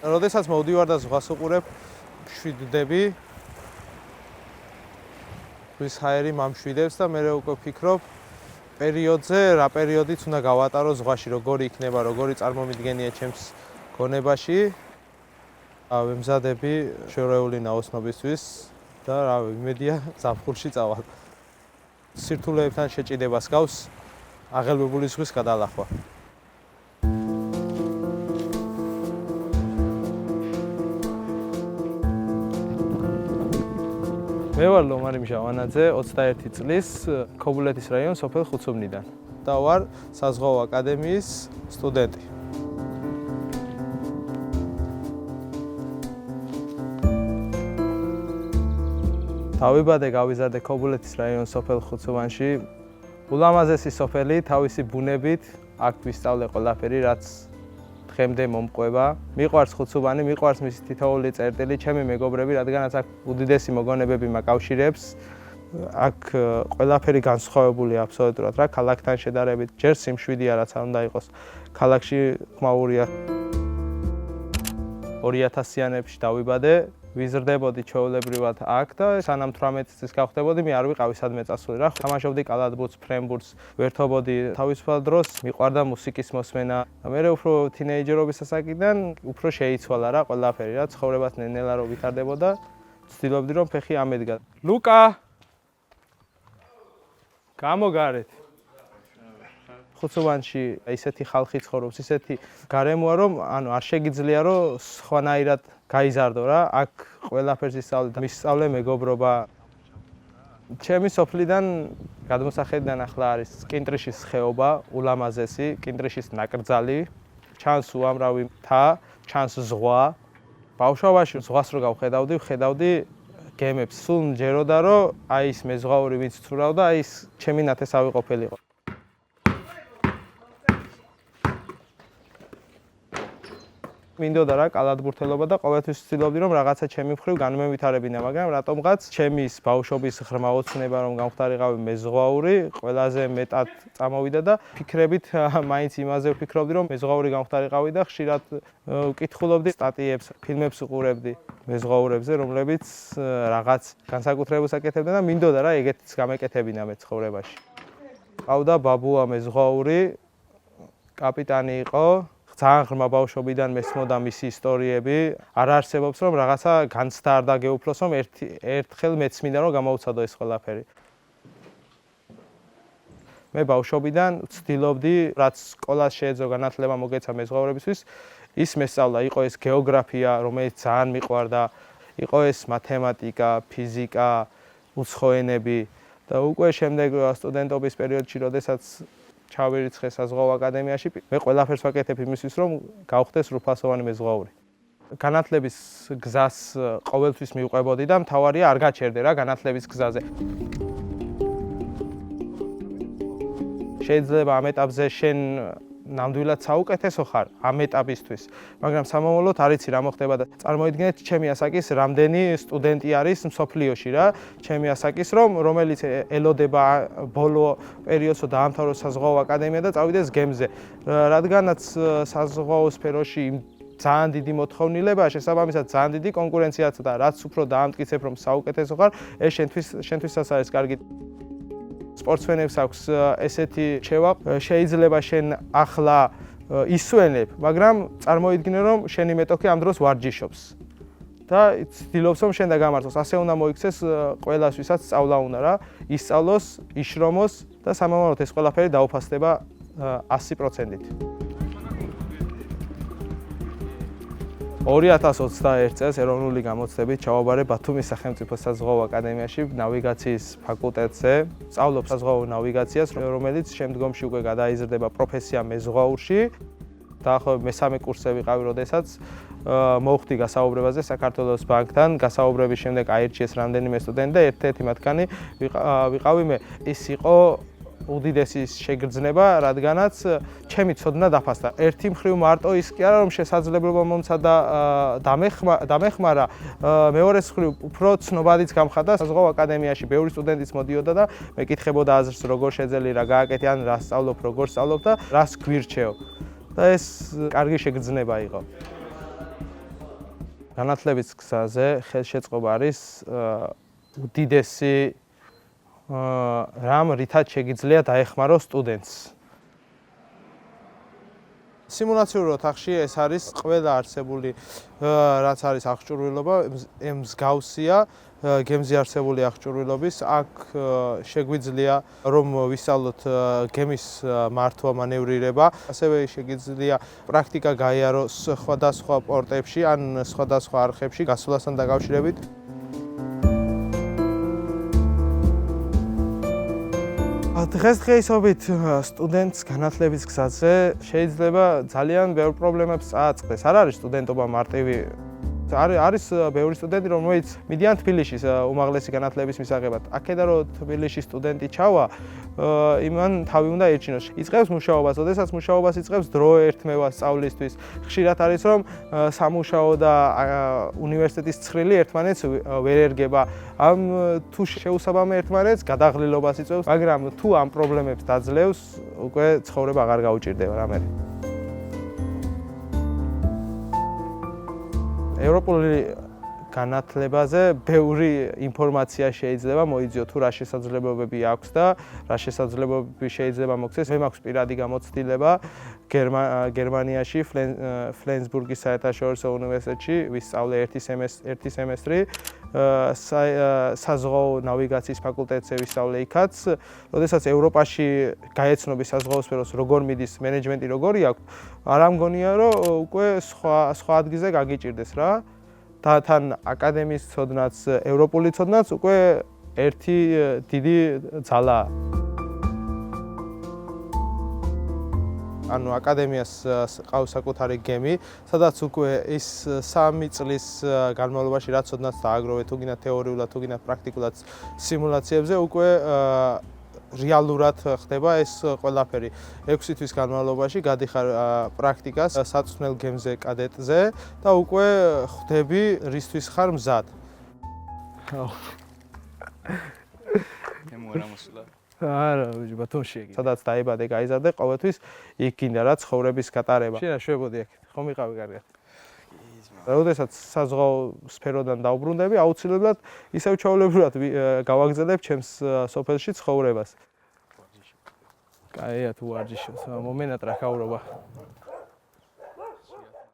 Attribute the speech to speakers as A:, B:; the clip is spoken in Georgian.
A: როდესაც მოვდივარ და ზღვას უყურებ, მშვიდდები. ვის ჰაერი მამშვიდებს და მე უკვე ვფიქრობ პერიოდზე, რა პერიოდიც უნდა გავატარო ზღვაში, როგორი იქნება, როგორი წარმომიდგენია ჩემს გონებაში. ვემზადები შერეული ნაოსნობისთვის და იმედია ზაფხულში წავალ. სირთულეებთან შეჭიდებას გავს აღელვებული ზღვის გადალახვა. მე ვარ ლომარი მჟავანაძე, 21 წლის, ქობულეთის რაიონის სოფელ ხუცუბნიდან და ვარ საზღვაო აკადემიის სტუდენტი. დავიბადე, გავიზარდე ქობულეთის რაიონის სოფელ ხუცუბანში. ულამაზესი სოფელი, თავისი ბუნებით, აქ ვისწავლე ყველაფერი, რაც დღემდე მომყვება. მიყვარს ხუცუბანი, მიყვარს მისი თითოეული წერტილი, ჩემი მეგობრები, რადგანაც აქ უდიდესი მოგონებები მაკავშირებს. აქ ყველაფერი განსხვავებულია აბსოლუტურად რა, ქალაქთან შედარებით. ჯერ სიმშვიდეა, რაც არ უნდა იყოს. ქალაქში ხმაურია. 2000-იანებში დავიბადე. ვიზრდებოდი ჩვეულებრივად აქ და სანამ 18 წლის გავხდებოდი, მე არ ვიყავი სადმე წასული რა. თამაშობდი კალათბურთს, ფრენბურთს, ვერთობოდი თავისუფალ დროს, მიყვარდა მუსიკის მოსმენა. მე უფრო თინეიჯერობის ასაკიდან უფრო შეიცვალა რა ყველაფერი რა, ცხოვრებას ნელა რო ვითარდებოდა, ვცდილობდი რომ ფეხი ამედგა. ლუკა! გამოგარეთ. ხუცუბანში ისეთი ხალხი ცხოვრობს, ისეთი გარემოა რომ ანუ არ შეგიძლია რომ სხვანაირად გაიზარდო რა. აქ ყველაფერს ისწავლე და მისწავლე მეგობრობა. ჩემი სოფლიდან გადმოსახედიდან ახლა არის კინტრიშის ხეობა, ულამაზესი, კინტრიშის ნაკრძალი, ჩანს უამრავი მთა, ჩანს ზღვა. ბავშვობაში ზღვას რო გავხედავდი, ვხედავდი გემებს. სულ მჯეროდა რომ აი ის მეზღვაური ვინც ცურავდა, აი ის ჩემი ნათესავი ყოფილიყო. მინდოდა რა კალათბურთელობა და ყოველთვის ვცდილობდი რომ რაღაცა ჩემი მხრივ განმევითარებინა, მაგრამ რატომღაც ჩემი ის ბავშვობის ღრმა ოცნება რომ გამხდარიყავი მეზღვაური, ყველაზე მეტად წამოვიდა და ფიქრებით მაინც იმაზე ვფიქრობდი რომ მეზღვაური გამხდარიყავი და ხშირად ვკითხულობდი სტატიებს, ფილმებს ვყურებდი მეზღვაურებზე, რომლებიც რაღაც განსაკუთრებულს აკეთებდნენ და მინდოდა რა ეგეთიც გამეკეთებინა მე ცხოვრებაში. ყავდა ბაბუა მეზღვაური, კაპიტანი იყო. ძალიან ღრმა ბავშვობიდან მესმოდა მისი ისტორიები. არ არსებობს რომ რაღაცა განცდა არ დაგეუფლოს რომ ერთხელ მეც მინდა რომ გამოვცადო ეს ყველაფერი. მე ბავშვობიდან ვცდილობდი რაც სკოლას შეეძლო განათლება მოგეცა მეზღვაურებისთვის, ის მესწავლა, იყო ეს გეოგრაფია, რომელიც ძალიან მიყვარდა, იყო ეს მათემატიკა, ფიზიკა, უცხო ენები და უკვე შემდეგ სტუდენტობის პერიოდში, როდესაც ჩავირიცხე საზღვაო აკადემიაში, მე ყველაფერს ვაკეთებ იმისთვის, რომ გავხდეს სრულფასოვანი მეზღვაური. განათლების გზას ყოველთვის მივყვებოდი და მთავარია არ გაჩერდე რა განათლების გზაზე. შეიძლება ამ ეტაპზე შენ ნამდვილად საუკეთესო ხარ ამ ეტაპისთვის, მაგრამ სამომავლოდ არ იცი რა მოხდება და წარმოიდგინეთ ჩემი ასაკის რამდენი სტუდენტი არის მსოფლიოში რა, ჩემი ასაკის რომელიც ელოდება ბოლო პერიოდს დაამთავროს საზღვაო აკადემია და წავიდეს გემზე, რადგანაც საზღვაო სფეროში ძალიან დიდი მოთხოვნილებაა, შესაბამისად ძალიან დიდი კონკურენციაც და რაც უფრო დაამტკიცებ რომ საუკეთესო ხარ, ეს შენთვისაც არის კარგი. სპორტსმენებს აქვს ესეთი რჩევა, შეიძლება შენ ახლა ისვენებ, მაგრამ წარმოიდგინე რომ შენი მეტოქი ამ დროს ვარჯიშობს და ცდილობს რომ შენ დაგამარცხოს. ასე უნდა მოიქცეს ყველას, ვისაც სწავლა უნდა რა, ისწავლოს, იშრომოს და სამომავლოდ ეს ყველაფერი დაუფასდება 100%-ით. 2021 წელს ეროვნული გამოცდებით ჩავაბარე ბათუმის სახელმწიფო საზღვაო აკადემიაში ნავიგაციის ფაკულტეტზე. სწავლობ საზღვაო ნავიგაციას, რომელიც შემდგომში უკვე გადაიზრდება პროფესია მეზღვაურში. დაახლოებით მესამე კურსზე ვიყავი, როდესაც მოვხდი გასაუბრებაზე საქართველოს ბანკთან. გასაუბრების შემდეგ აირჩიეს რამდენიმე სტუდენტი და ერთ-ერთი მათგანი ვიყავი მე. ის იყო უდიდესი შეგრძნება, რადგანაც ჩემი ცოდნა დაფასდა. ერთი მხრივ მარტო ის კი არა, რომ შესაძლებლობა მომცა და დამეხმარა, მეორე მხრივ უფრო ცნობადიც გამხადა. საზღვაო აკადემიაში ბევრი სტუდენტიც მოდიოდა და მეკითხებოდა აზრს, როგორ შეძელი რა გააკეთე, ან რა სწავლობ, როგორ სწავლობ და რას გვირჩევ. და ეს კარგი შეგრძნება იყო. განათლების გზაზე ხელშეწყობა არის უდიდესი რამ, რითაც შეგიძლია დაეხმაროს სტუდენტს. სიმულაციურ ოთახში ეს არის ყველა არსებული რაც არის აღჭურვილობა, მსგავსია გემზე არსებული აღჭურვილობის. აქ შეგვიძლია რომ ვისწავლოთ გემის მართვა, მანევრირება, ასევე შეგვიძლია პრაქტიკა გაიაროს სხვადასხვა პორტებში ან სხვადასხვა არხებში გასვლასთან დაკავშირებით. დღესდღეობით სტუდენტს განათლების გზაზე შეიძლება ძალიან ბევრ პრობლემებს წააწყდეს. არ არის სტუდენტობა მარტივი. არის ბევრი სტუდენტი, რომელიც მიდიან თბილისში უმაღლესი განათლების მისაღებად. აქედან რომ თბილისში სტუდენტი ჩავა, იმან თავი უნდა ერჩინოს. იწყებს მუშაობას, ოდესაც მუშაობას იწყებს დრო ერთმევა სწავლისთვის. ხშირად არის რომ სამუშაო და უნივერსიტეტის ცხრილი ერთმანეთს ვერ ერგება. ამ თუ შეუსაბამე ერთმანეთს გადაღლილობას იწვევს, მაგრამ თუ ამ პრობლემებს დაძლევს, უკვე ცხოვრება აღარ გაუჭირდება რამე. ევროპული განათლებაზე ბევრი ინფორმაცია შეიძლება მოიძიო თუ რა შესაძლებლობები აქვს და რა შესაძლებლობები შეიძლება მოგცეს. მე მაქვს პირადი გამოცდილება გერმანიაში ფლენსბურგის საერთაშორისო უნივერსიტეტში ვისწავლე ერთი სემესტრი. საზღვაო ნავიგაციის ფაკულტეტზე ვისწავლე იქაც. როდესაც ევროპაში გაეცნობი საზღვაო სფეროს როგორ მიდის, მენეჯმენტი როგორი აქვს, არ ამგონია რომ უკვე სხვა ადგილზე გაგიჭირდეს რა. თან აკადემიის ცოდნაც, ევროპული ცოდნაც უკვე ერთი დიდი ძალაა. ანუ აკადემიას ყავს საკუთარი გემი, სადაც უკვე ის 3 წლის განმავლობაში რაც ცოდნაც დააგროვე, თუ გინდა თეორიულად, თუ გინდა პრაქტიკულად სიმულაციებზე, უკვე რეალურად ხდება ეს ყველაფერი. 6 თვის განმავლობაში გადიხარ პრაქტიკას საწვრთნელ გემზე კადეტზე და უკვე ხვდები რისთვის ხარ მზად. არა, ბატონში ეგ. სადაც დაიბადე, გაიზარდე, ყოველთვის იქ გინდა რა ცხოვრების გატარება. შენ რა შვებოდი აქ? ხომ იყავი კარგად? როდესაც საზღვაო სფეროდან დაუბრუნდები, აუცილებლად ისევ ჩაოლებურად გავაგზავნებ ჩემს სოფელში ცხოვრებას. კაია თუ ვარჯიშობს, მომენატრა ხაურობა.